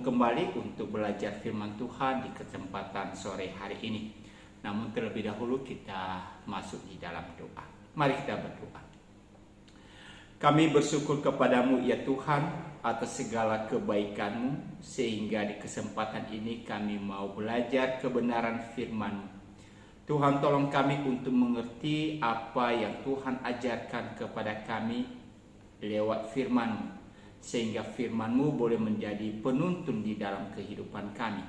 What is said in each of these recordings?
kembali untuk belajar firman Tuhan di kesempatan sore hari ini. Namun terlebih dahulu kita masuk di dalam doa. Mari kita berdoa. Kami bersyukur kepadamu ya Tuhan atas segala kebaikan-Mu, sehingga di kesempatan ini kami mau belajar kebenaran firman-Mu. Tuhan, tolong kami untuk mengerti apa yang Tuhan ajarkan kepada kami lewat firman-Mu, sehingga firman-Mu boleh menjadi penuntun di dalam kehidupan kami.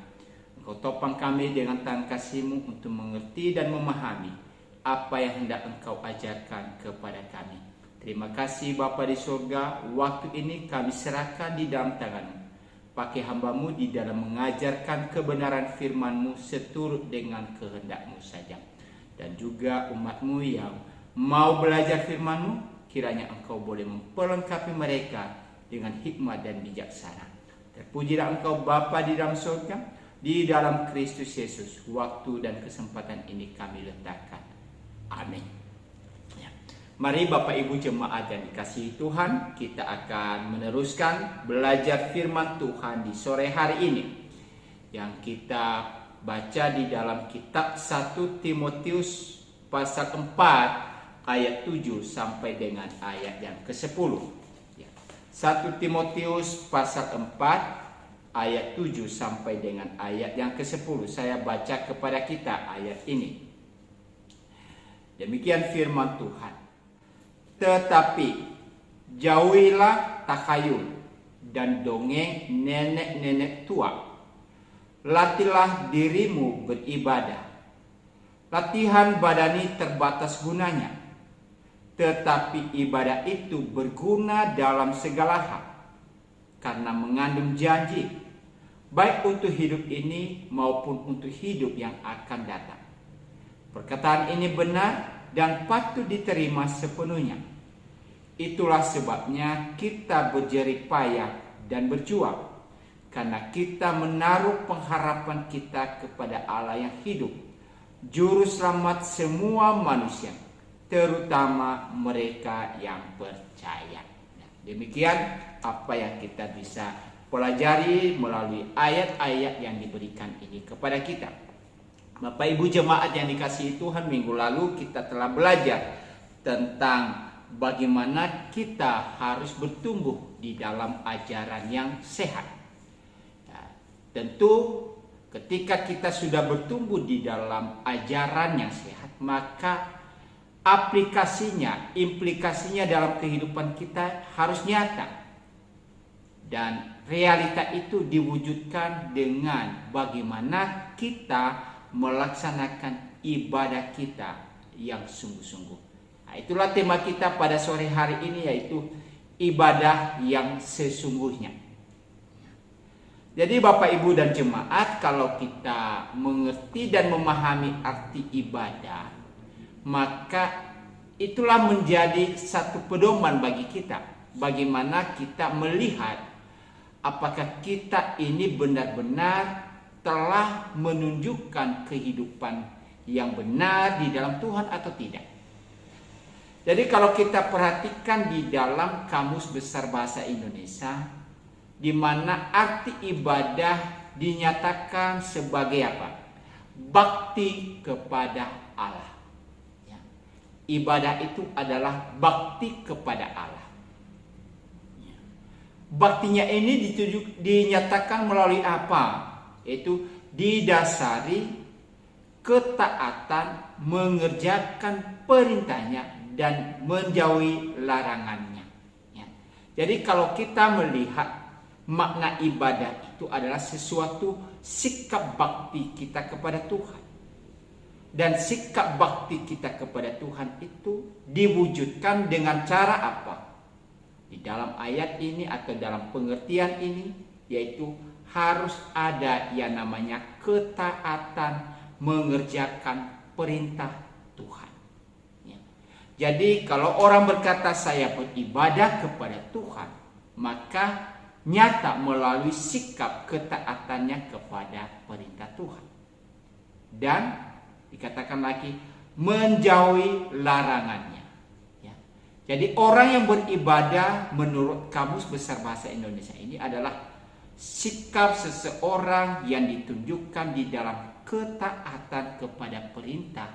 Engkau topang kami dengan tangan kasih-Mu untuk mengerti dan memahami apa yang hendak Engkau ajarkan kepada kami. Terima kasih Bapa di surga, waktu ini kami serahkan di dalam tangan-Mu. Pakai hamba-Mu di dalam mengajarkan kebenaran firman-Mu seturut dengan kehendak-Mu saja. Dan juga umat-Mu yang mau belajar firman-Mu, kiranya Engkau boleh memperlengkapi mereka dengan hikmat dan bijaksana. Terpujilah Engkau Bapa di dalam surga, di dalam Kristus Yesus. Waktu dan kesempatan ini kami letakkan. Amin. Mari Bapak Ibu jemaat yang dikasihi Tuhan, kita akan meneruskan belajar firman Tuhan di sore hari ini. Yang kita baca di dalam kitab 1 Timotius pasal 4 ayat 7 sampai dengan ayat yang ke-10. 1 Timotius pasal 4 ayat 7 sampai dengan ayat yang ke-10. Saya baca kepada kita ayat ini. Demikian firman Tuhan. Tetapi jauhilah takhayul dan dongeng nenek-nenek tua. Latihlah dirimu beribadah. Latihan badani terbatas gunanya, tetapi ibadah itu berguna dalam segala hal, karena mengandung janji, baik untuk hidup ini maupun untuk hidup yang akan datang. Perkataan ini benar dan patut diterima sepenuhnya. Itulah sebabnya kita berjerih payah dan berjuang, karena kita menaruh pengharapan kita kepada Allah yang hidup, Juru Selamat semua manusia, terutama mereka yang percaya. Demikian apa yang kita bisa pelajari melalui ayat-ayat yang diberikan ini kepada kita. Bapak Ibu jemaat yang dikasihi Tuhan, minggu lalu kita telah belajar tentang bagaimana kita harus bertumbuh di dalam ajaran yang sehat. Tentu ketika kita sudah bertumbuh di dalam ajaran yang sehat, maka aplikasinya, implikasinya dalam kehidupan kita harus nyata. Dan realita itu diwujudkan dengan bagaimana kita melaksanakan ibadah kita yang sungguh-sungguh. Nah, itulah tema kita pada sore hari ini, yaitu ibadah yang sesungguhnya. Jadi Bapak Ibu dan jemaat, kalau kita mengerti dan memahami arti ibadah, maka itulah menjadi satu pedoman bagi kita. Bagaimana kita melihat apakah kita ini benar-benar telah menunjukkan kehidupan yang benar di dalam Tuhan atau tidak. Jadi kalau kita perhatikan di dalam Kamus Besar Bahasa Indonesia, di mana arti ibadah dinyatakan sebagai apa? Bakti kepada Allah. Ya. Ibadah itu adalah bakti kepada Allah. Ya. Baktinya ini dinyatakan melalui apa? Yaitu didasari ketaatan mengerjakan perintahnya dan menjauhi larangannya. Ya. Jadi kalau kita melihat makna ibadah itu adalah sesuatu sikap bakti kita kepada Tuhan. Dan sikap bakti kita kepada Tuhan itu diwujudkan dengan cara apa? Di dalam ayat ini atau dalam pengertian ini, yaitu harus ada yang namanya ketaatan mengerjakan perintah Tuhan. Jadi kalau orang berkata saya beribadah kepada Tuhan, maka nyata melalui sikap ketaatannya kepada perintah Tuhan. Dan dikatakan lagi menjauhi larangannya. Ya. Jadi orang yang beribadah menurut Kamus Besar Bahasa Indonesia ini adalah sikap seseorang yang ditunjukkan di dalam ketaatan kepada perintah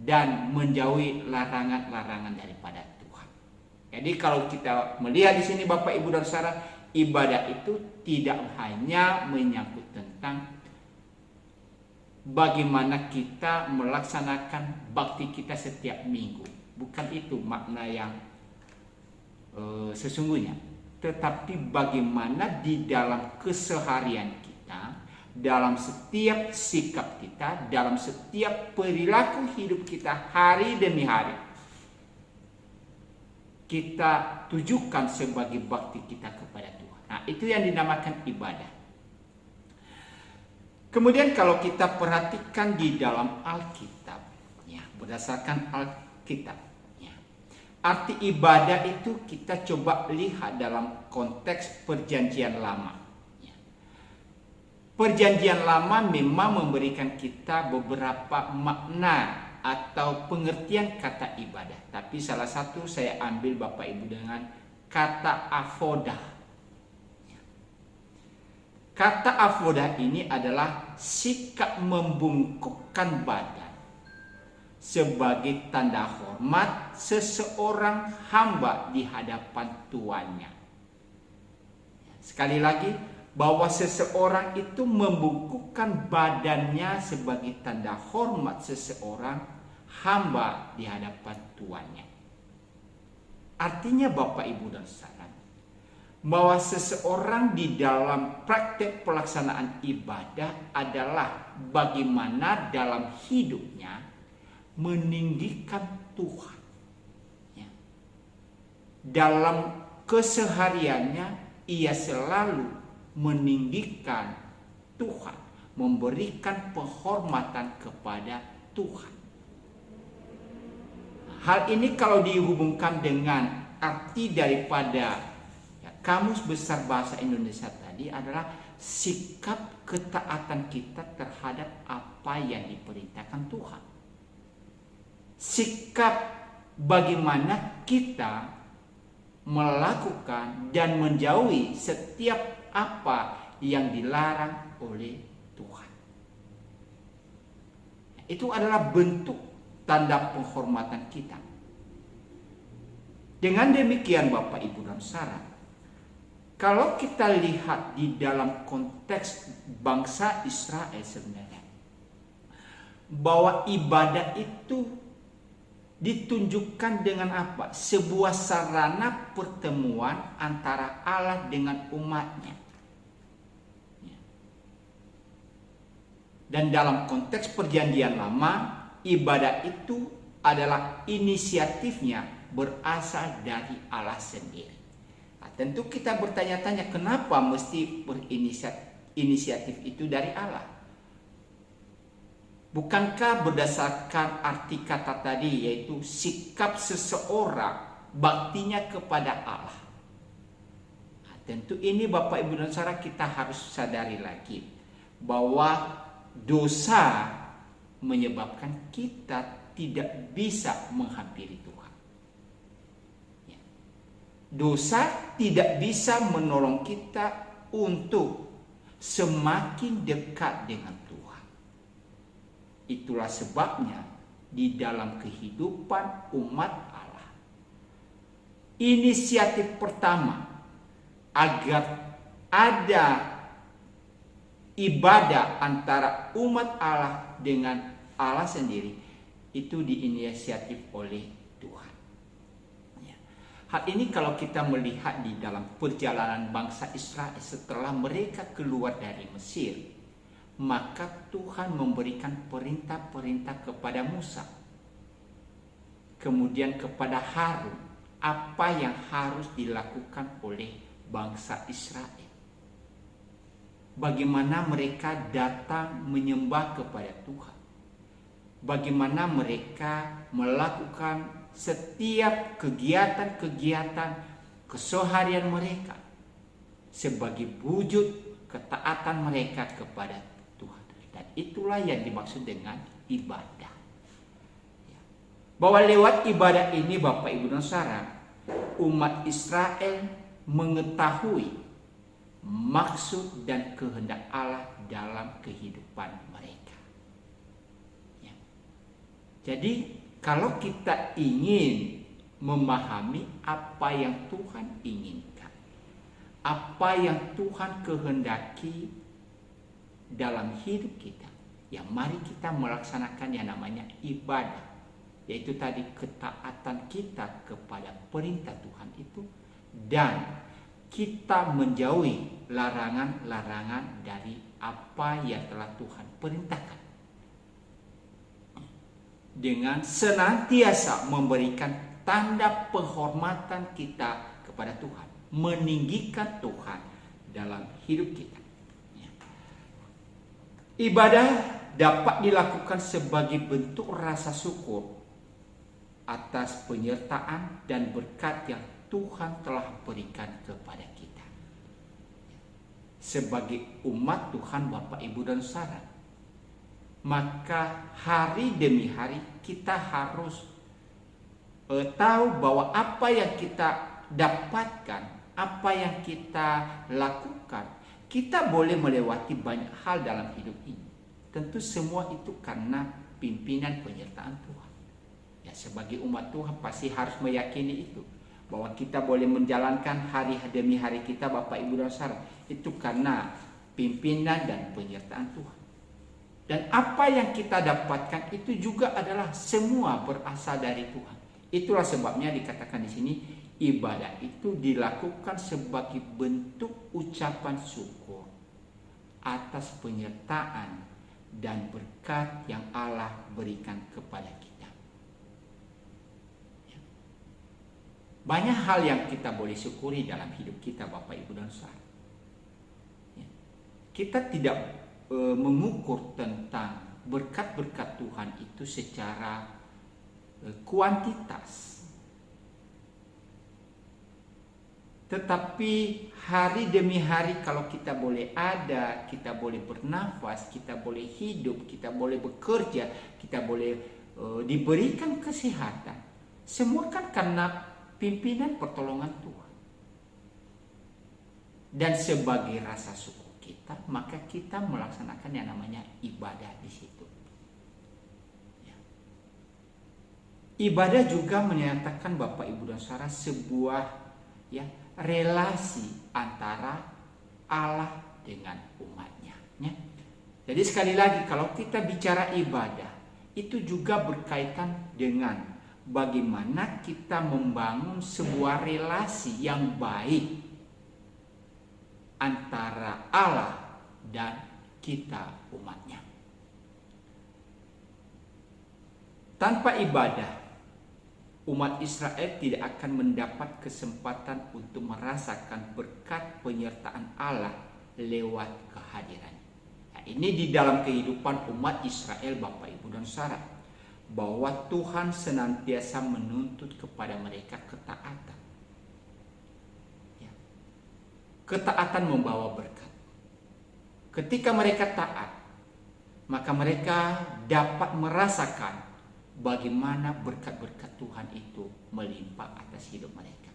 dan menjauhi larangan-larangan daripada Tuhan. Jadi kalau kita melihat di sini Bapak Ibu dan Saudara, ibadah itu tidak hanya menyangkut tentang bagaimana kita melaksanakan bakti kita setiap minggu. Bukan itu makna yang sesungguhnya. Tetapi bagaimana di dalam keseharian kita, dalam setiap sikap kita, dalam setiap perilaku hidup kita hari demi hari, kita tujukan sebagai bakti kita kepada Tuhan. Nah, itu yang dinamakan ibadah. Kemudian kalau kita perhatikan di dalam Alkitab, ya, berdasarkan Alkitab, ya, arti ibadah itu kita coba lihat dalam konteks Perjanjian Lama. Ya. Perjanjian Lama memang memberikan kita beberapa makna atau pengertian kata ibadah. Tapi salah satu saya ambil Bapak Ibu dengan kata avodah. Kata avodah ini adalah sikap membungkukkan badan sebagai tanda hormat seseorang hamba di hadapan tuannya. Sekali lagi, bahwa seseorang itu membungkukkan badannya sebagai tanda hormat seseorang hamba di hadapan tuannya. Artinya Bapak Ibu dan Saudara, bahwa seseorang di dalam praktek pelaksanaan ibadah adalah bagaimana dalam hidupnya meninggikan Tuhan. Ya. Dalam kesehariannya ia selalu meninggikan Tuhan, memberikan penghormatan kepada Tuhan. Hal ini kalau dihubungkan dengan arti daripada Kamus Besar Bahasa Indonesia tadi adalah sikap ketaatan kita terhadap apa yang diperintahkan Tuhan. Sikap bagaimana kita melakukan dan menjauhi setiap apa yang dilarang oleh Tuhan. Itu adalah bentuk tanda penghormatan kita. Dengan demikian Bapak Ibu dan Saudara, kalau kita lihat di dalam konteks bangsa Israel sebenarnya, bahwa ibadah itu ditunjukkan dengan apa? Sebuah sarana pertemuan antara Allah dengan umatnya. Dan dalam konteks Perjanjian Lama, ibadah itu adalah inisiatifnya berasal dari Allah sendiri. Tentu kita bertanya-tanya kenapa mesti berinisiatif itu dari Allah. Bukankah berdasarkan arti kata tadi yaitu sikap seseorang baktinya kepada Allah. Nah, tentu ini Bapak Ibu dan Saudara kita harus sadari lagi bahwa dosa menyebabkan kita tidak bisa menghampiri Tuhan. Dosa tidak bisa menolong kita untuk semakin dekat dengan Tuhan. Itulah sebabnya di dalam kehidupan umat Allah, inisiatif pertama agar ada ibadah antara umat Allah dengan Allah sendiri itu diinisiatif oleh Tuhan. Hal ini kalau kita melihat di dalam perjalanan bangsa Israel setelah mereka keluar dari Mesir, maka Tuhan memberikan perintah-perintah kepada Musa, kemudian kepada Harun, apa yang harus dilakukan oleh bangsa Israel. Bagaimana mereka datang menyembah kepada Tuhan, bagaimana mereka melakukan setiap kegiatan-kegiatan keseharian mereka sebagai wujud ketaatan mereka kepada Tuhan. Dan itulah yang dimaksud dengan ibadah. Bahwa lewat ibadah ini Bapak Ibu dan Saudara, umat Israel mengetahui maksud dan kehendak Allah dalam kehidupan mereka. Ya. Jadi kalau kita ingin memahami apa yang Tuhan inginkan, apa yang Tuhan kehendaki dalam hidup kita, ya mari kita melaksanakan yang namanya ibadah, yaitu tadi ketaatan kita kepada perintah Tuhan itu, dan kita menjauhi larangan-larangan dari apa yang telah Tuhan perintahkan, dengan senantiasa memberikan tanda penghormatan kita kepada Tuhan, meninggikan Tuhan dalam hidup kita. Ibadah dapat dilakukan sebagai bentuk rasa syukur atas penyertaan dan berkat yang Tuhan telah berikan kepada kita. Sebagai umat Tuhan, Bapak, Ibu, dan Saudara, maka hari demi hari kita harus tahu bahwa apa yang kita dapatkan, apa yang kita lakukan, kita boleh melewati banyak hal dalam hidup ini. Tentu semua itu karena pimpinan penyertaan Tuhan. Ya, sebagai umat Tuhan pasti harus meyakini itu, bahwa kita boleh menjalankan hari demi hari kita, Bapak, Ibu, dan Saudara, itu karena pimpinan dan penyertaan Tuhan. Dan apa yang kita dapatkan itu juga adalah semua berasal dari Tuhan. Itulah sebabnya dikatakan di sini, ibadah itu dilakukan sebagai bentuk ucapan syukur atas penyertaan dan berkat yang Allah berikan kepada kita. Banyak hal yang kita boleh syukuri dalam hidup kita, Bapak, Ibu, dan Saudara. Kita tidak mengukur tentang berkat-berkat Tuhan itu secara kuantitas. Tetapi hari demi hari kalau kita boleh ada, kita boleh bernafas, kita boleh hidup, kita boleh bekerja, kita boleh diberikan kesehatan, semua kan karena pimpinan pertolongan Tuhan. Dan sebagai rasa syukur kita, maka kita melaksanakan yang namanya ibadah di situ. Ya. Ibadah juga menyatakan, Bapak, Ibu, dan Saudara, sebuah relasi antara Allah dengan umatnya. Ya. Jadi sekali lagi, kalau kita bicara ibadah, itu juga berkaitan dengan bagaimana kita membangun sebuah relasi yang baik antara Allah dan kita umatnya. Tanpa ibadah, umat Israel tidak akan mendapat kesempatan untuk merasakan berkat penyertaan Allah lewat kehadiran. Nah, ini di dalam kehidupan umat Israel, Bapak, Ibu, dan Saudara, bahwa Tuhan senantiasa menuntut kepada mereka ketaatan. Ya. Ketaatan membawa berkat. Ketika mereka taat, maka mereka dapat merasakan bagaimana berkat-berkat Tuhan itu melimpah atas hidup mereka.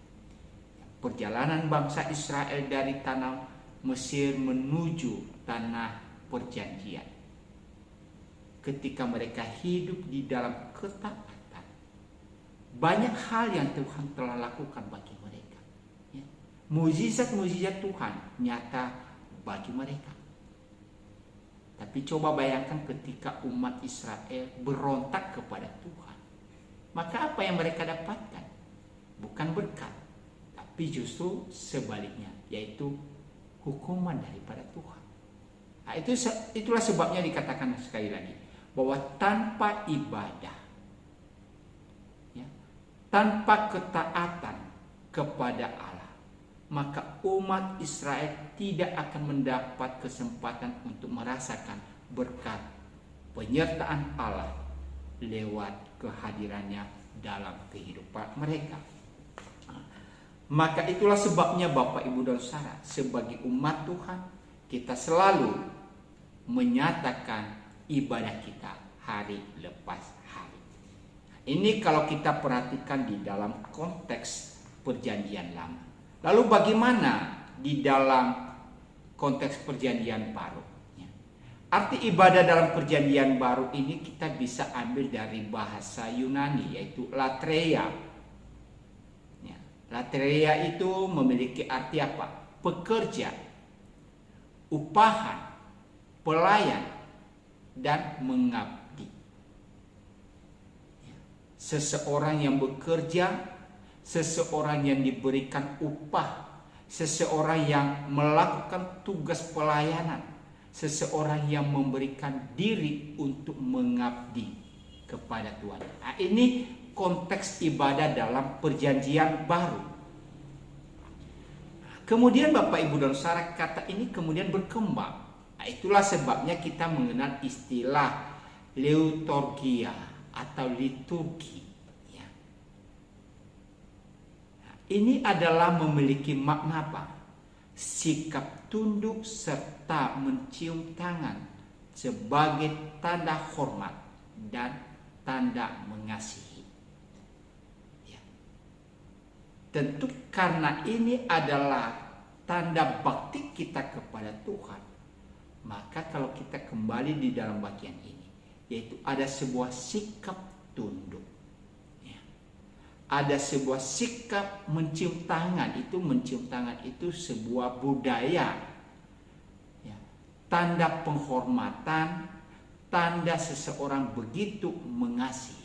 Perjalanan bangsa Israel dari tanah Mesir menuju tanah perjanjian, ketika mereka hidup di dalam ketaatan, banyak hal yang Tuhan telah lakukan bagi mereka. Mukjizat-mukjizat Tuhan nyata bagi mereka. Tapi coba bayangkan ketika umat Israel berontak kepada Tuhan, maka apa yang mereka dapatkan? Bukan berkat, tapi justru sebaliknya, yaitu hukuman daripada Tuhan. Nah, itulah sebabnya dikatakan sekali lagi, bahwa tanpa ibadah, tanpa ketaatan kepada Allah, maka umat Israel tidak akan mendapat kesempatan untuk merasakan berkat penyertaan Allah lewat kehadirannya dalam kehidupan mereka. Maka itulah sebabnya, Bapak, Ibu, dan Saudara, sebagai umat Tuhan, kita selalu menyatakan ibadah kita hari lepas hari. Ini kalau kita perhatikan di dalam konteks perjanjian lama. Lalu bagaimana di dalam konteks perjanjian baru. Arti ibadah dalam perjanjian baru ini kita bisa ambil dari bahasa Yunani, yaitu latreia. Latreia itu memiliki arti apa? Pekerja, upahan, pelayan, dan mengabdi. Seseorang yang bekerja, seseorang yang diberikan upah, seseorang yang melakukan tugas pelayanan, seseorang yang memberikan diri untuk mengabdi kepada Tuhan. Nah, ini konteks ibadah dalam perjanjian baru. Kemudian Bapak Ibu dan Saudara, kata ini kemudian berkembang. Nah, itulah sebabnya kita mengenal istilah liturgia atau liturgi. Nah, ini adalah memiliki makna apa? Sikap tunduk serta mencium tangan sebagai tanda hormat dan tanda mengasihi. Tentu karena ini adalah tanda bakti kita kepada Tuhan, maka kalau kita kembali di dalam bagian ini, yaitu ada sebuah sikap tunduk. Ada sebuah sikap mencium tangan. Mencium tangan itu sebuah budaya, tanda penghormatan, tanda seseorang begitu mengasihi.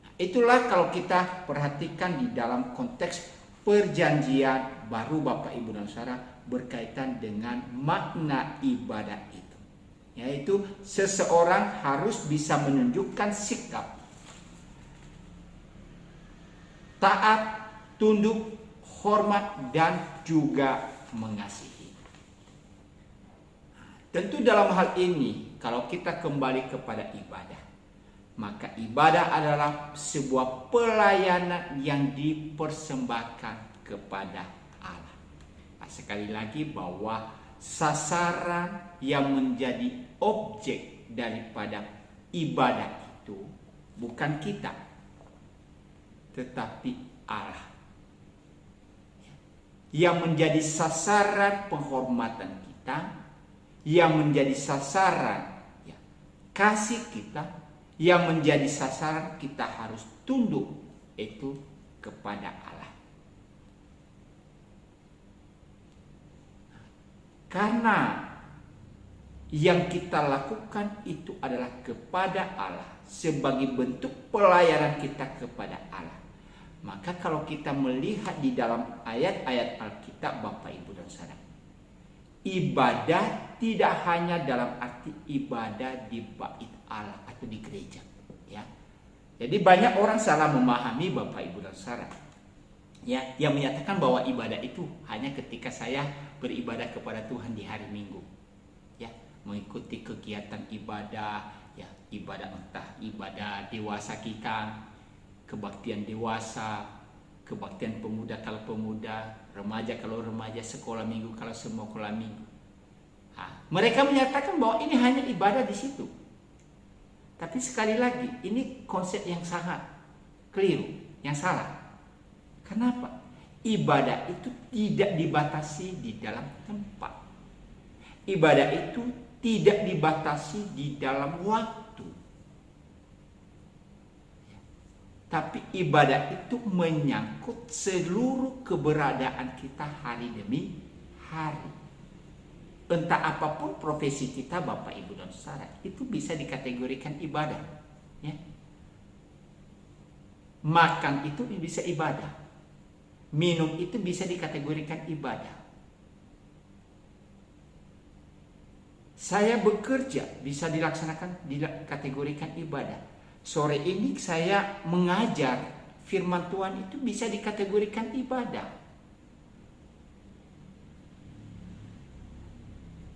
Nah, itulah kalau kita perhatikan di dalam konteks perjanjian baru Bapak Ibu dan Saudara berkaitan dengan makna ibadah itu, yaitu seseorang harus bisa menunjukkan sikap taat, tunduk, hormat, dan juga mengasihi. Tentu dalam hal ini, kalau kita kembali kepada ibadah, maka ibadah adalah sebuah pelayanan yang dipersembahkan kepada Allah. Nah, sekali lagi bahwa sasaran yang menjadi objek daripada ibadah itu bukan kita, tetapi Allah. Yang menjadi sasaran penghormatan kita, yang menjadi sasaran kasih kita, yang menjadi sasaran kita harus tunduk itu kepada Allah. Karena yang kita lakukan itu adalah kepada Allah sebagai bentuk pelayanan kita kepada Allah. Maka kalau kita melihat di dalam ayat-ayat Alkitab Bapak Ibu dan Saudara, ibadah tidak hanya dalam arti ibadah di bait Allah atau di gereja, ya. Jadi banyak orang salah memahami Bapak Ibu dan Saudara, ya, yang menyatakan bahwa ibadah itu hanya ketika saya beribadah kepada Tuhan di hari Minggu, ya, mengikuti kegiatan ibadah, ya, ibadah entah ibadah dewasa kita, kebaktian dewasa, kebaktian pemuda kalau pemuda, remaja kalau remaja, sekolah minggu kalau semua sekolah minggu. Nah, mereka menyatakan bahwa ini hanya ibadah di situ. Tapi sekali lagi, ini konsep yang sangat keliru, yang salah. Kenapa? Ibadah itu tidak dibatasi di dalam tempat. Ibadah itu tidak dibatasi di dalam waktu. Tapi ibadah itu menyangkut seluruh keberadaan kita hari demi hari. Entah apapun profesi kita Bapak Ibu dan Saudara, itu bisa dikategorikan ibadah, ya. Makan itu bisa ibadah. Minum itu bisa dikategorikan ibadah. Saya bekerja bisa dikategorikan ibadah. Sore ini saya mengajar firman Tuhan itu bisa dikategorikan ibadah.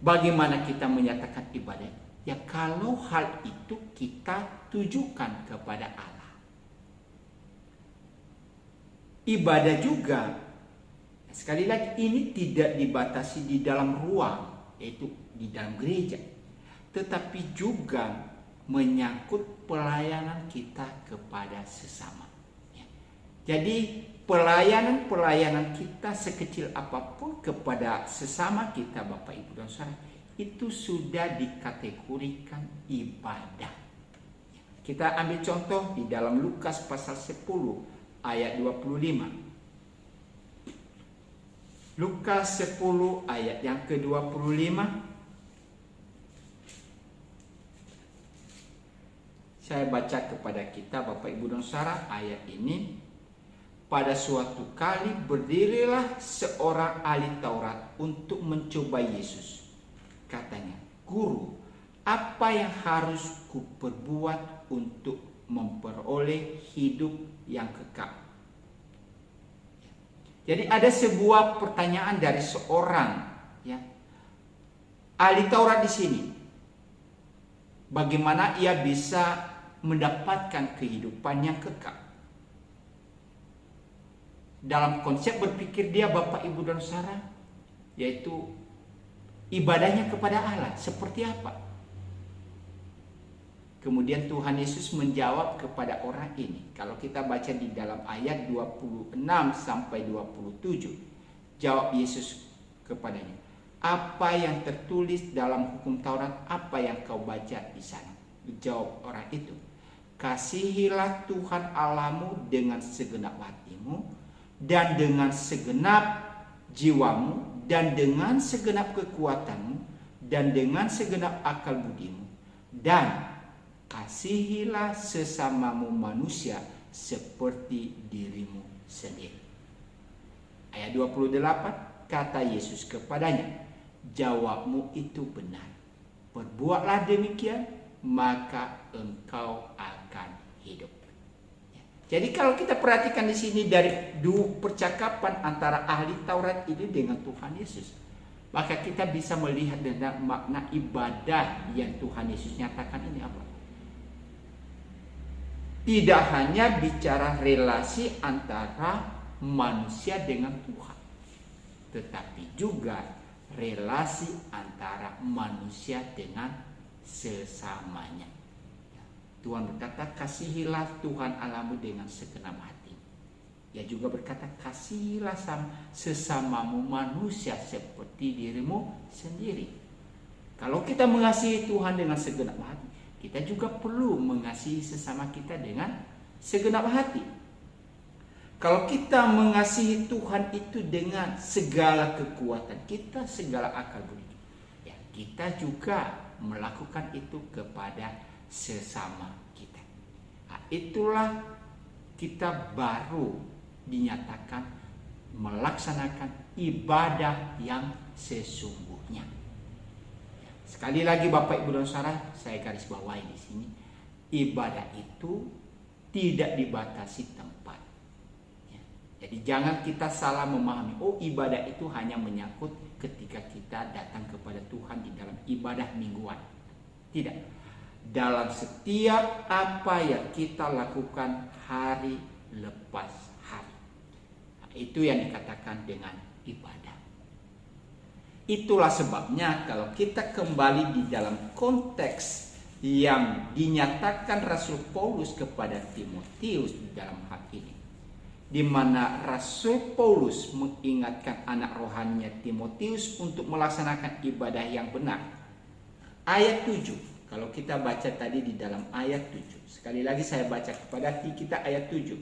Bagaimana kita menyatakan ibadah? Ya kalau hal itu kita tujukan kepada Allah. Ibadah juga, sekali lagi, ini tidak dibatasi di dalam ruang, yaitu di dalam gereja, tetapi juga menyangkut pelayanan kita kepada sesama. Jadi pelayanan kita sekecil apapun kepada sesama kita, Bapak Ibu dan Saudara, itu sudah dikategorikan ibadah. Kita ambil contoh di dalam Lukas pasal 10 ayat 25. Lukas 10 ayat yang ke-25. Saya baca kepada kita, Bapak Ibu dan Saudara, ayat ini. Pada suatu kali berdirilah seorang ahli Taurat untuk mencoba Yesus. Katanya, "Guru, apa yang harus kuperbuat untuk memperoleh hidup yang kekal?" Jadi ada sebuah pertanyaan dari seorang ahli Taurat di sini. Bagaimana ia bisa mendapatkan kehidupan yang kekal? Dalam konsep berpikir dia, Bapak Ibu dan Saudara, yaitu ibadahnya kepada Allah seperti apa? Kemudian Tuhan Yesus menjawab kepada orang ini. Kalau kita baca di dalam ayat 26 sampai 27, jawab Yesus kepadanya, "Apa yang tertulis dalam hukum Taurat, apa yang kau baca di sana?" Jawab orang itu, "Kasihilah Tuhan Allahmu dengan segenap hatimu, dan dengan segenap jiwamu, dan dengan segenap kekuatanmu, dan dengan segenap akal budimu, dan kasihilah sesamamu manusia seperti dirimu sendiri." Ayat 28, kata Yesus kepadanya, "Jawabmu itu benar. Perbuatlah demikian, maka engkau akan hidup." Jadi kalau kita perhatikan di sini dari dua percakapan antara ahli Taurat ini dengan Tuhan Yesus, maka kita bisa melihat tentang makna ibadah yang Tuhan Yesus nyatakan ini apa? Tidak hanya bicara relasi antara manusia dengan Tuhan, tetapi juga relasi antara manusia dengan sesamanya. Tuhan berkata, "Kasihilah Tuhan Allahmu dengan segenap hati." Ia juga berkata, "Kasihilah sesamamu manusia seperti dirimu sendiri." Kalau kita mengasihi Tuhan dengan segenap hati, kita juga perlu mengasihi sesama kita dengan segenap hati. Kalau kita mengasihi Tuhan itu dengan segala kekuatan kita, segala akal budi, kita juga melakukan itu kepada sesama kita. Itulah kita baru dinyatakan melaksanakan ibadah yang sesungguhnya. Sekali lagi Bapak Ibu dan Saudara, saya garis bawahi di sini, ibadah itu tidak dibatasi tempat. Jadi jangan kita salah memahami, ibadah itu hanya menyangkut ketika kita datang kepada Tuhan di dalam ibadah mingguan. Tidak. Dalam setiap apa yang kita lakukan hari lepas hari. Itu yang dikatakan dengan ibadah. Itulah sebabnya kalau kita kembali di dalam konteks yang dinyatakan Rasul Paulus kepada Timotius di dalam hal ini, di mana Rasul Paulus mengingatkan anak rohaninya Timotius untuk melaksanakan ibadah yang benar. Ayat 7. Kalau kita baca tadi di dalam ayat 7. Sekali lagi saya baca kepada kita ayat 7.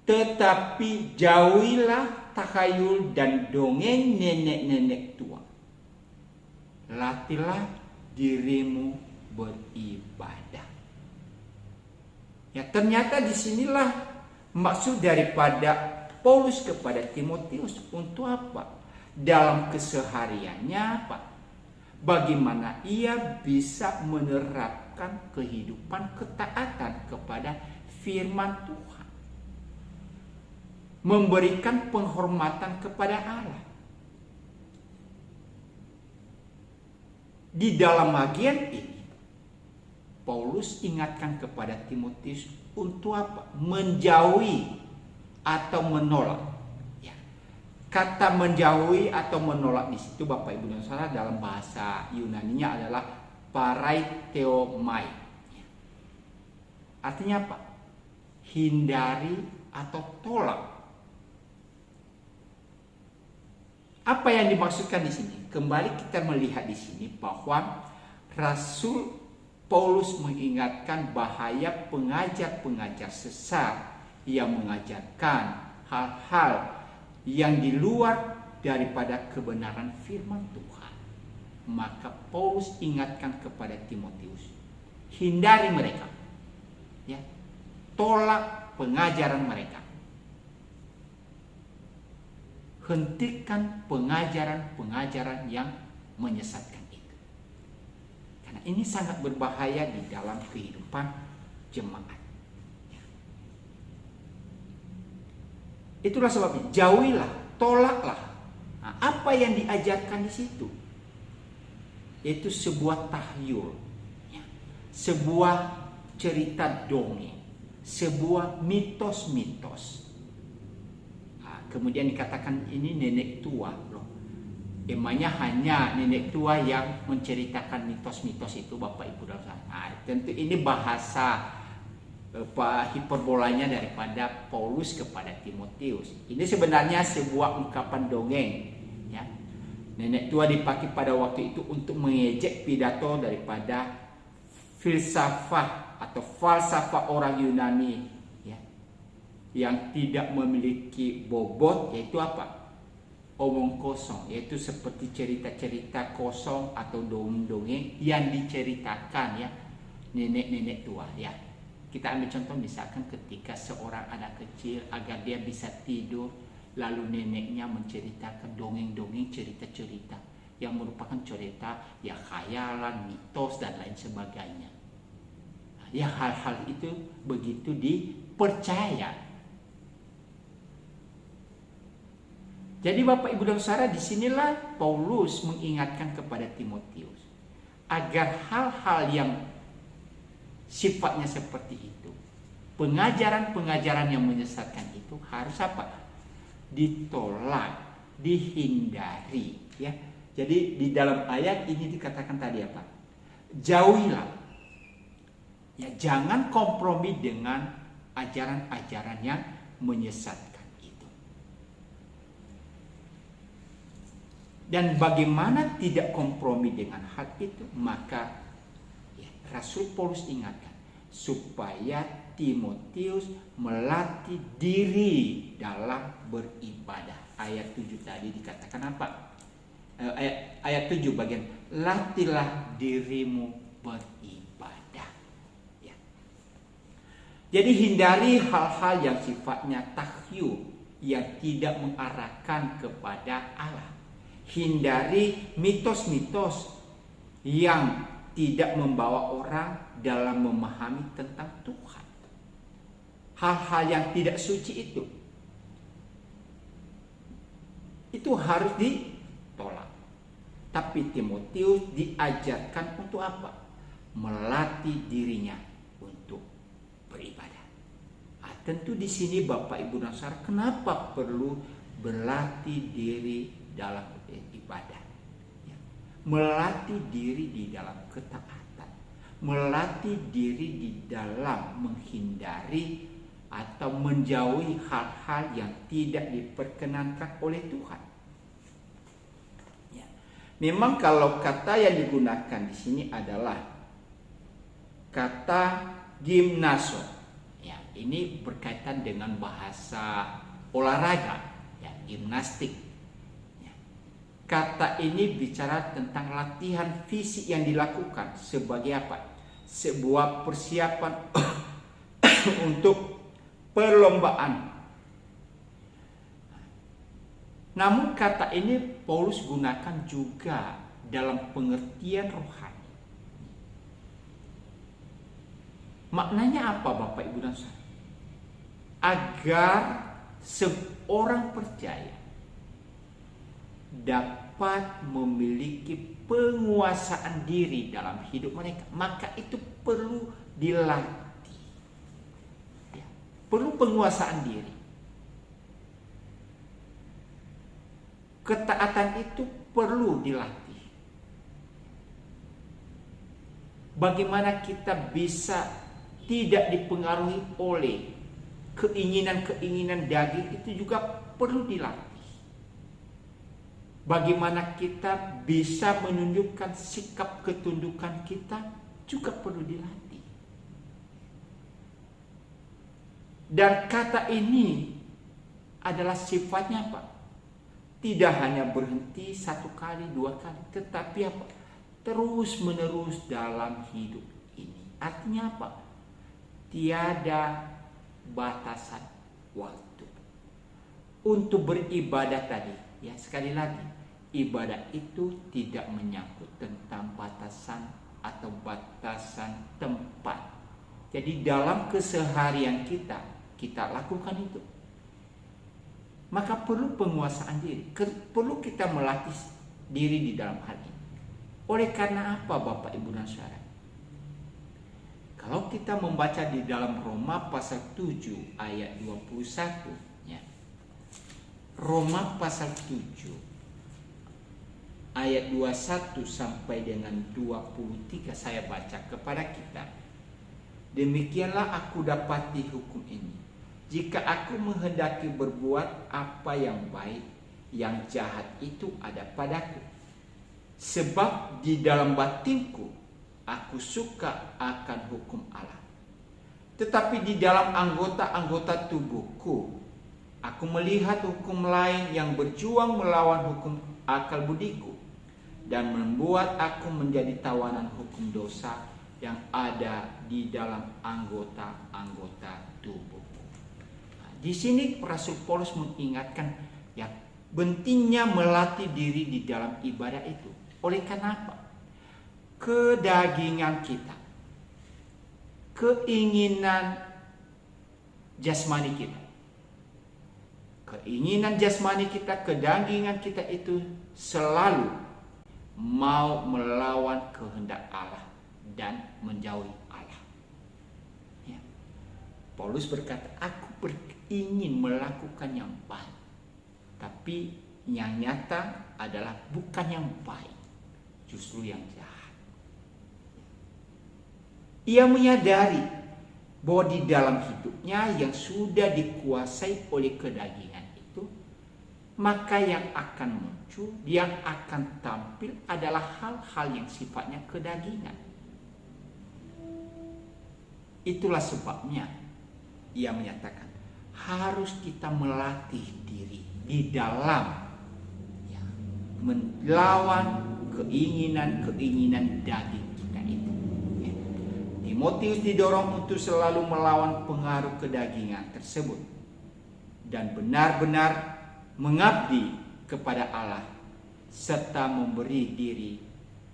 "Tetapi jauhilah takhayul dan dongeng nenek-nenek tua. Latihlah dirimu beribadah." Ternyata disinilah maksud daripada Paulus kepada Timotius. Untuk apa? Dalam kesehariannya apa? Bagaimana ia bisa menerapkan kehidupan ketaatan kepada firman Tuhan, memberikan penghormatan kepada Allah. Di dalam bagian ini Paulus ingatkan kepada Timotius untuk apa? Menjauhi atau menolak. Kata menjauhi atau menolak di situ Bapak Ibu dan Saudara dalam bahasa Yunaninya adalah paraiteomai. Artinya apa? hindari atau tolak. Apa yang dimaksudkan di sini? Kembali kita melihat di sini bahwa Rasul Paulus mengingatkan bahaya pengajar-pengajar sesat yang mengajarkan hal-hal yang di luar daripada kebenaran firman Tuhan. Maka Paulus ingatkan kepada Timotius, hindari mereka, ya, tolak pengajaran mereka, hentikan pengajaran-pengajaran yang menyesatkan itu, karena ini sangat berbahaya di dalam kehidupan jemaat. Itulah sebabnya jauhilah, tolaklah. Nah, apa yang diajarkan di situ? Itu sebuah tahyul, ya, sebuah cerita dongeng, sebuah mitos-mitos. Nah, kemudian dikatakan ini nenek tua, loh. Emangnya hanya nenek tua yang menceritakan mitos-mitos itu, Bapak Ibu dan Saudara. Nah, tentu ini bahasa hiperbolanya daripada Paulus kepada Timotius. Ini sebenarnya sebuah ungkapan dongeng, ya. Nenek tua dipakai pada waktu itu untuk mengejek pidato daripada filsafat atau falsafah orang Yunani, ya, yang tidak memiliki bobot, yaitu apa? Omong kosong, yaitu seperti cerita-cerita kosong atau dongeng-dongeng yang diceritakan, ya, nenek-nenek tua, ya. Kita ambil contoh misalkan ketika seorang anak kecil agar dia bisa tidur, lalu neneknya menceritakan dongeng-dongeng, cerita-cerita yang merupakan cerita ya khayalan, mitos dan lain sebagainya. Ya hal-hal itu begitu dipercaya. Jadi Bapak Ibu dan Saudara, disinilah Paulus mengingatkan kepada Timotius agar hal-hal yang sifatnya seperti itu, pengajaran-pengajaran yang menyesatkan itu harus apa? Ditolak, dihindari, ya. Jadi di dalam ayat ini dikatakan tadi apa? Jauhilah. Ya, jangan kompromi dengan ajaran-ajaran yang menyesatkan itu. Dan bagaimana tidak kompromi dengan hal itu? Maka Rasul Paulus ingatkan supaya Timotius melatih diri dalam beribadah. Ayat 7 tadi dikatakan apa? Ayat 7 bagian, latihlah dirimu beribadah, ya. Jadi hindari hal-hal yang sifatnya tahyul, yang tidak mengarahkan kepada Allah. Hindari mitos-mitos yang tidak membawa orang dalam memahami tentang Tuhan. Hal-hal yang tidak suci itu harus ditolak. Tapi Timotius diajarkan untuk apa? Melatih dirinya untuk beribadah. Nah, tentu di sini Bapak Ibu dan Saudara, kenapa perlu berlatih diri dalam ibadah? Melatih diri di dalam ketaatan, melatih diri di dalam menghindari atau menjauhi hal-hal yang tidak diperkenankan oleh Tuhan. Ya. Memang kalau kata yang digunakan di sini adalah kata gimnaso. Ya, ini berkaitan dengan bahasa olahraga, ya, gimnastik. Kata ini bicara tentang latihan fisik yang dilakukan sebagai apa? Sebuah persiapan untuk perlombaan. Namun kata ini Paulus gunakan juga dalam pengertian rohani. Maknanya apa Bapak Ibu dan Saudara? Agar seorang percaya dapat memiliki penguasaan diri dalam hidup mereka, maka itu perlu dilatih, ya, perlu penguasaan diri. Ketaatan itu perlu dilatih. Bagaimana kita bisa tidak dipengaruhi oleh keinginan-keinginan daging itu juga perlu dilatih. Bagaimana kita bisa menunjukkan sikap ketundukan kita juga perlu dilatih. Dan kata ini adalah sifatnya apa? Tidak hanya berhenti 1 kali, 2 kali, tetapi apa? Terus menerus dalam hidup ini. Artinya apa? Tiada batasan waktu. Untuk beribadah tadi, ya sekali lagi, ibadah itu tidak menyangkut tentang batasan atau batasan tempat. Jadi dalam keseharian kita lakukan itu. Maka perlu penguasaan diri, perlu kita melatih diri di dalam hal ini. Oleh karena apa Bapak Ibu dan Saudara? Kalau kita membaca di dalam Roma pasal 7 ayat 21, ya. Roma pasal 7 ayat 21 sampai dengan 23 saya baca kepada kita. Demikianlah aku dapati hukum ini. Jika aku menghendaki berbuat apa yang baik, yang jahat itu ada padaku. Sebab di dalam batinku aku suka akan hukum Allah. Tetapi di dalam anggota-anggota tubuhku aku melihat hukum lain yang berjuang melawan hukum akal budiku dan membuat aku menjadi tawanan hukum dosa yang ada di dalam anggota-anggota tubuhku. Nah, di sini Rasul Paulus mengingatkan ya pentingnya melatih diri di dalam ibadah itu. Oleh karena apa? Kedagingan kita, keinginan jasmani kita, kedagingan kita itu selalu mau melawan kehendak Allah dan menjauhi Allah. Ya. Paulus berkata, aku ingin melakukan yang baik, tapi yang nyata adalah bukan yang baik, justru yang jahat. Ia menyadari bahwa di dalam hidupnya yang sudah dikuasai oleh kedagingan itu, maka yang akan muncul, yang akan tampil adalah hal-hal yang sifatnya kedagingan. Itulah sebabnya ia menyatakan harus kita melatih diri di dalam ya, melawan keinginan-keinginan daging kita itu. Ya. Timotius didorong untuk selalu melawan pengaruh kedagingan tersebut dan benar-benar mengabdi kepada Allah serta memberi diri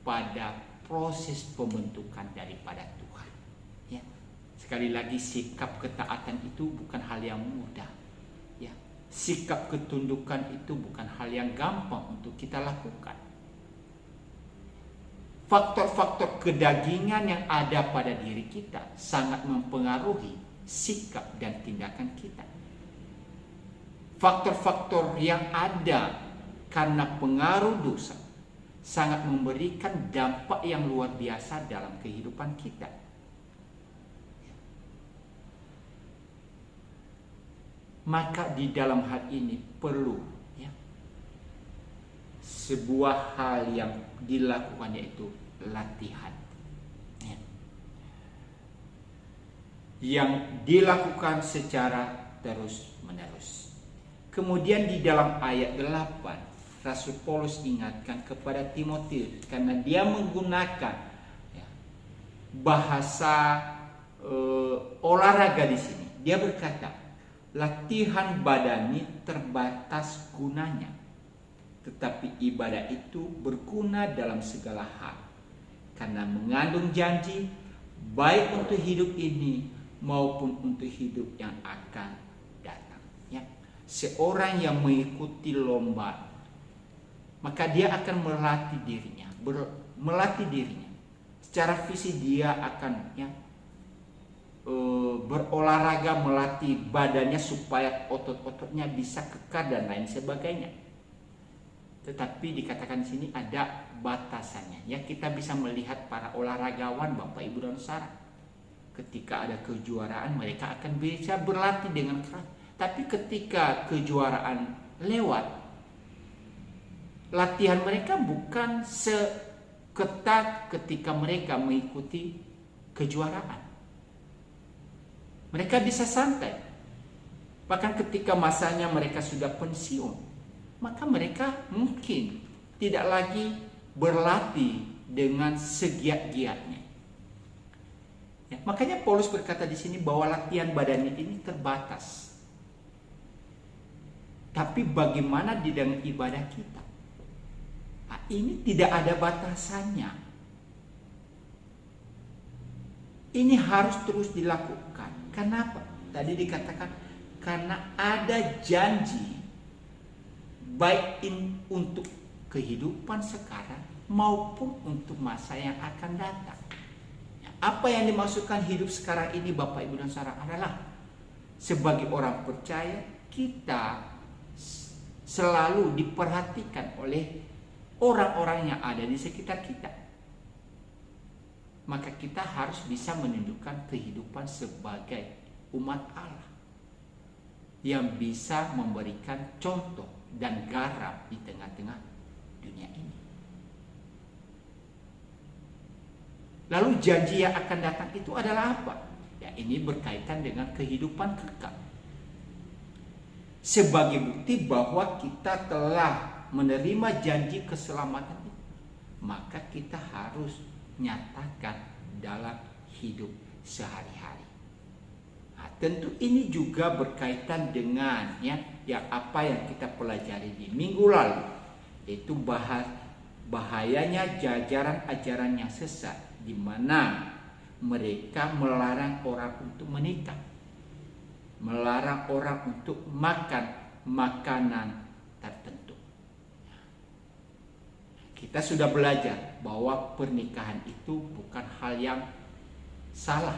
pada proses pembentukan daripada Tuhan. Ya. Sekali lagi, sikap ketaatan itu bukan hal yang mudah. Ya. Sikap ketundukan itu bukan hal yang gampang untuk kita lakukan. Faktor-faktor kedagingan yang ada pada diri kita sangat mempengaruhi sikap dan tindakan kita. Faktor-faktor yang ada karena pengaruh dosa sangat memberikan dampak yang luar biasa dalam kehidupan kita. Maka di dalam hal ini perlu ya, sebuah hal yang dilakukan, yaitu latihan ya, yang dilakukan secara terus-menerus. Kemudian di dalam ayat 8 Rasul Paulus ingatkan kepada Timotius, karena dia menggunakan ya, bahasa olahraga di sini. Dia berkata, latihan badani terbatas gunanya, tetapi ibadah itu berguna dalam segala hal, karena mengandung janji baik untuk hidup ini maupun untuk hidup yang akan datang. Ya. Seorang yang mengikuti lomba, maka dia akan melatih dirinya, secara fisik dia akan ya, berolahraga, melatih badannya supaya otot-ototnya bisa kekar dan lain sebagainya. Tetapi dikatakan di sini ada batasannya. Ya, kita bisa melihat para olahragawan Bapak Ibu dan Saudara. ketika ada kejuaraan mereka akan bisa berlatih dengan keras. Tapi ketika kejuaraan lewat, latihan mereka bukan seketat ketika mereka mengikuti kejuaraan. Mereka bisa santai. Bahkan ketika masanya mereka sudah pensiun, maka mereka mungkin tidak lagi berlatih dengan segiat-giatnya. Ya, makanya Paulus berkata di sini bahwa latihan badannya ini terbatas. Tapi bagaimana di dalam ibadah kita? Nah, ini tidak ada batasannya. Ini harus terus dilakukan. Kenapa? Tadi dikatakan karena ada janji baik untuk kehidupan sekarang maupun untuk masa yang akan datang. Apa yang dimaksudkan hidup sekarang ini Bapak Ibu dan Saudara adalah sebagai orang percaya kita selalu diperhatikan oleh orang-orang yang ada di sekitar kita. Maka kita harus bisa menunjukkan kehidupan sebagai umat Allah yang bisa memberikan contoh dan garam di tengah-tengah dunia ini. Lalu janji yang akan datang itu adalah apa? Ya, ini berkaitan dengan kehidupan kekal. Sebagai bukti bahwa kita telah menerima janji keselamatan itu, maka kita harus nyatakan dalam hidup sehari-hari. Nah, tentu ini juga berkaitan dengan yang apa yang kita pelajari di minggu lalu, yaitu bahayanya jajaran ajaran yang sesat, di mana mereka melarang orang untuk menikah, melarang orang untuk makan makanan tertentu. Kita sudah belajar bahwa pernikahan itu bukan hal yang salah.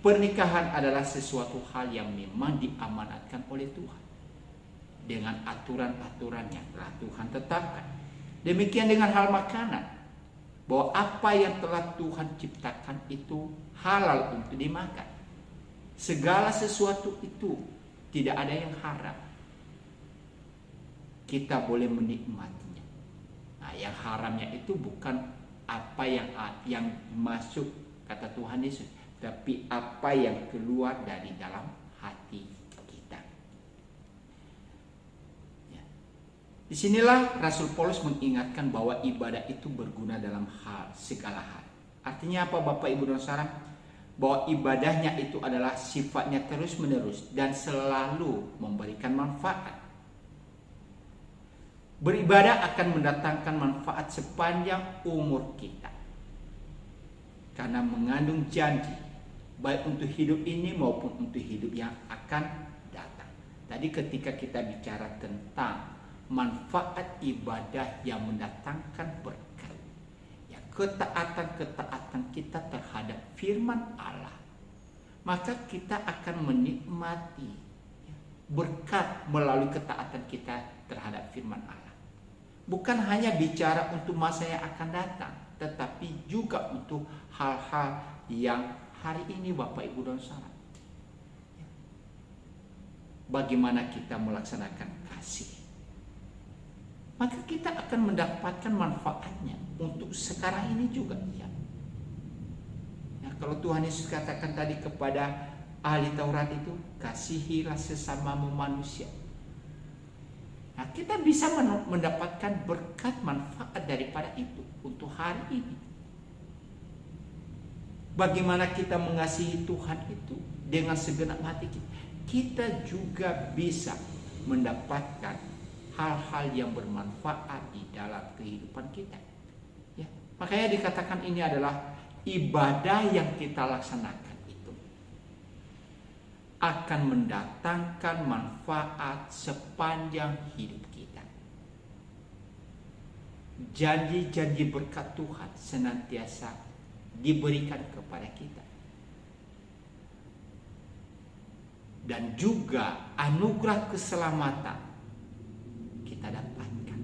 Pernikahan adalah sesuatu hal yang memang diamanatkan oleh Tuhan dengan aturan-aturan yang telah Tuhan tetapkan. Demikian dengan hal makanan, bahwa apa yang telah Tuhan ciptakan itu halal untuk dimakan. Segala sesuatu itu tidak ada yang haram. Kita boleh menikmatinya. Nah, yang haramnya itu bukan apa yang masuk kata Tuhan Yesus, tapi apa yang keluar dari dalam hati kita. Ya. Disinilah Rasul Paulus mengingatkan bahwa ibadah itu berguna dalam segala hal. Artinya apa Bapak Ibu dan Saudara? Bahwa ibadahnya itu adalah sifatnya terus menerus dan selalu memberikan manfaat. Beribadah akan mendatangkan manfaat sepanjang umur kita, karena mengandung janji baik untuk hidup ini maupun untuk hidup yang akan datang. Tadi ketika kita bicara tentang manfaat ibadah yang mendatangkan berkat, ya, ketaatan kita terhadap firman Allah, maka kita akan menikmati berkat melalui ketaatan kita terhadap firman Allah. Bukan hanya bicara untuk masa yang akan datang, tetapi juga untuk hal-hal yang hari ini Bapak Ibu dan Saudara. Bagaimana kita melaksanakan kasih, maka kita akan mendapatkan manfaatnya untuk sekarang ini juga. Ya, kalau Tuhan Yesus katakan tadi kepada ahli Taurat itu, kasihilah sesamamu manusia. Nah, kita bisa mendapatkan berkat manfaat daripada itu untuk hari ini. Bagaimana kita mengasihi Tuhan itu dengan segenap hati kita, kita juga bisa mendapatkan hal-hal yang bermanfaat di dalam kehidupan kita. Ya, makanya dikatakan ini adalah ibadah yang kita laksanakan akan mendatangkan manfaat sepanjang hidup kita. Janji-janji berkat Tuhan senantiasa diberikan kepada kita. Dan juga anugerah keselamatan kita dapatkan.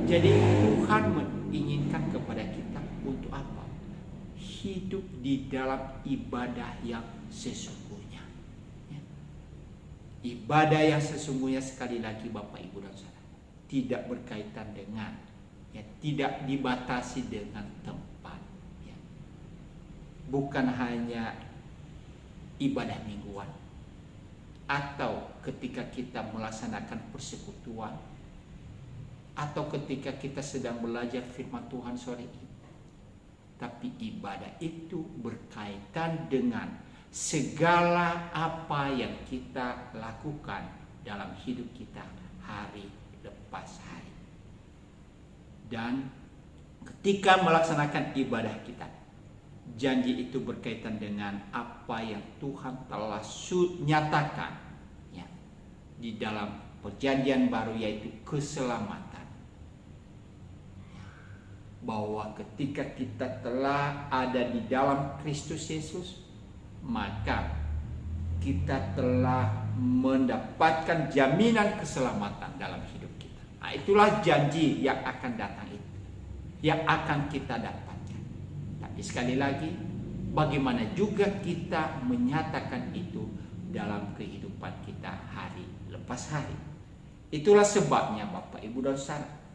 Jadi Tuhan menginginkan kepada kita untuk apa? Hidup di dalam ibadah yang sesungguhnya. Ya. Ibadah yang sesungguhnya, sekali lagi Bapak Ibu dan Saudara, tidak berkaitan dengan, tidak dibatasi dengan tempat. Ya. Bukan hanya ibadah mingguan, atau ketika kita melaksanakan persekutuan, atau ketika kita sedang belajar firman Tuhan sore ini. Tapi ibadah itu berkaitan dengan segala apa yang kita lakukan dalam hidup kita hari lepas hari. Dan ketika melaksanakan ibadah kita, janji itu berkaitan dengan apa yang Tuhan telah nyatakan ya, di dalam perjanjian baru, yaitu keselamatan. Bahwa ketika kita telah ada di dalam Kristus Yesus, maka kita telah mendapatkan jaminan keselamatan dalam hidup kita. Nah, itulah janji yang akan datang itu, yang akan kita dapatkan. Tapi sekali lagi, bagaimana juga kita menyatakan itu dalam kehidupan kita hari lepas hari. Itulah sebabnya Bapak Ibu dan Saudara,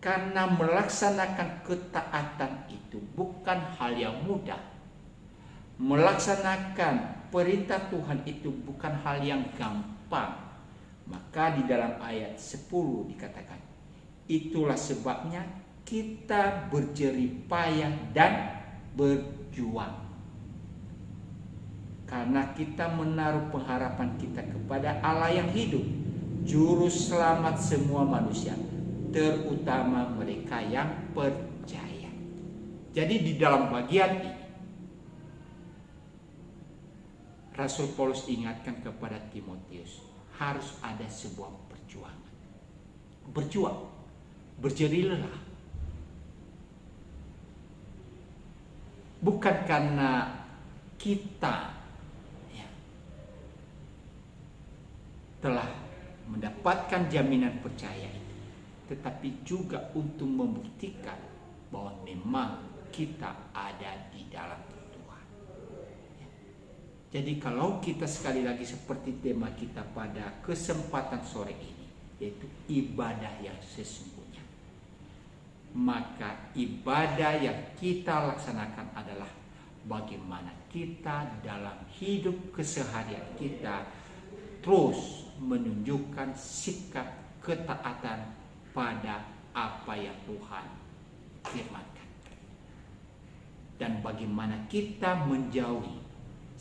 karena melaksanakan ketaatan itu bukan hal yang mudah. Melaksanakan perintah Tuhan itu bukan hal yang gampang. Maka di dalam ayat 10 dikatakan, itulah sebabnya kita berjerih payah dan berjuang. Karena kita menaruh pengharapan kita kepada Allah yang hidup, juru selamat semua manusia, terutama mereka yang percaya. Jadi di dalam bagian ini, Rasul Paulus ingatkan kepada Timotius, harus ada sebuah perjuangan. Berjuang, berjerih lelah. Bukan karena kita telah mendapatkan jaminan percaya, tetapi juga untuk membuktikan bahwa memang kita ada di dalam Tuhan. Jadi kalau kita sekali lagi seperti tema kita pada kesempatan sore ini, yaitu ibadah yang sesungguhnya, maka ibadah yang kita laksanakan adalah bagaimana kita dalam hidup keseharian kita terus menunjukkan sikap ketaatan pada apa yang Tuhan firmankan, dan bagaimana kita menjauhi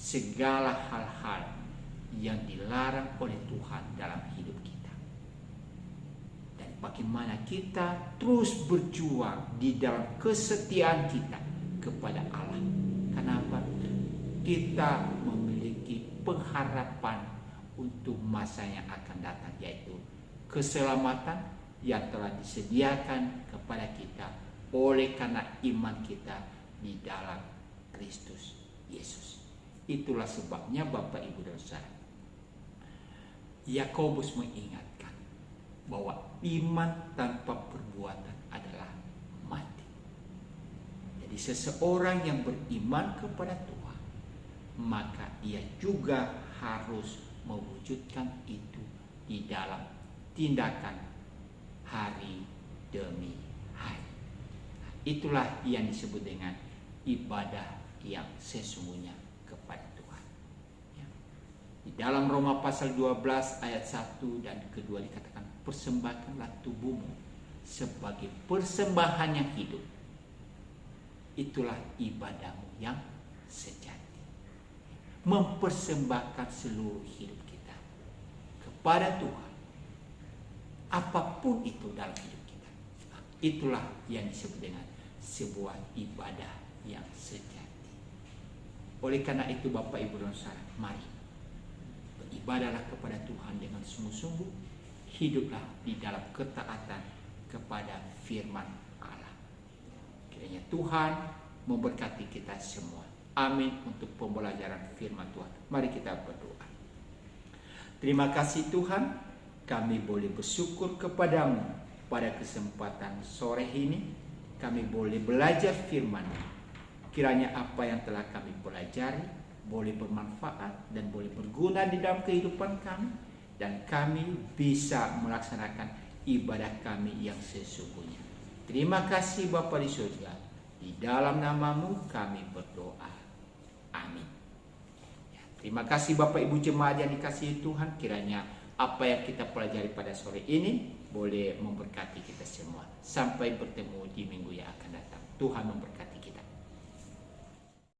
segala hal-hal yang dilarang oleh Tuhan dalam hidup kita, dan bagaimana kita terus berjuang di dalam kesetiaan kita kepada Allah. Kenapa? Kita memiliki pengharapan untuk masa yang akan datang, yaitu keselamatan yang telah disediakan kepada kita oleh karena iman kita di dalam Kristus Yesus. Itulah sebabnya Bapak Ibu dan Saudara, Yakobus mengingatkan bahwa iman tanpa perbuatan adalah mati. Jadi seseorang yang beriman kepada Tuhan, maka ia juga harus mewujudkan itu di dalam tindakan hari demi hari. Itulah yang disebut dengan ibadah yang sesungguhnya kepada Tuhan. Di dalam Roma pasal 12 ayat 1 dan kedua dikatakan, persembahkanlah tubuhmu sebagai persembahan yang hidup. Itulah ibadahmu yang sejati. Mempersembahkan seluruh hidup kita kepada Tuhan, apapun itu dalam hidup kita. Itulah yang disebut dengan sebuah ibadah yang sejati. Oleh karena itu Bapak Ibu dan Saudara, mari beribadahlah kepada Tuhan dengan sungguh-sungguh. Hiduplah di dalam ketaatan kepada firman Allah. Kiranya Tuhan memberkati kita semua. Amin. Untuk pembelajaran firman Tuhan, mari kita berdoa. Terima kasih Tuhan, kami boleh bersyukur kepadamu pada kesempatan sore ini. kami boleh belajar firman. Kiranya apa yang telah kami pelajari boleh bermanfaat dan boleh berguna di dalam kehidupan kami, dan kami bisa melaksanakan ibadah kami yang sesungguhnya. Terima kasih Bapa di surga. Di dalam nama-Mu kami berdoa. Amin. Terima kasih Bapak Ibu jemaat yang dikasihi Tuhan. Kiranya apa yang kita pelajari pada sore ini boleh memberkati kita semua. Sampai bertemu di minggu yang akan datang. Tuhan memberkati kita.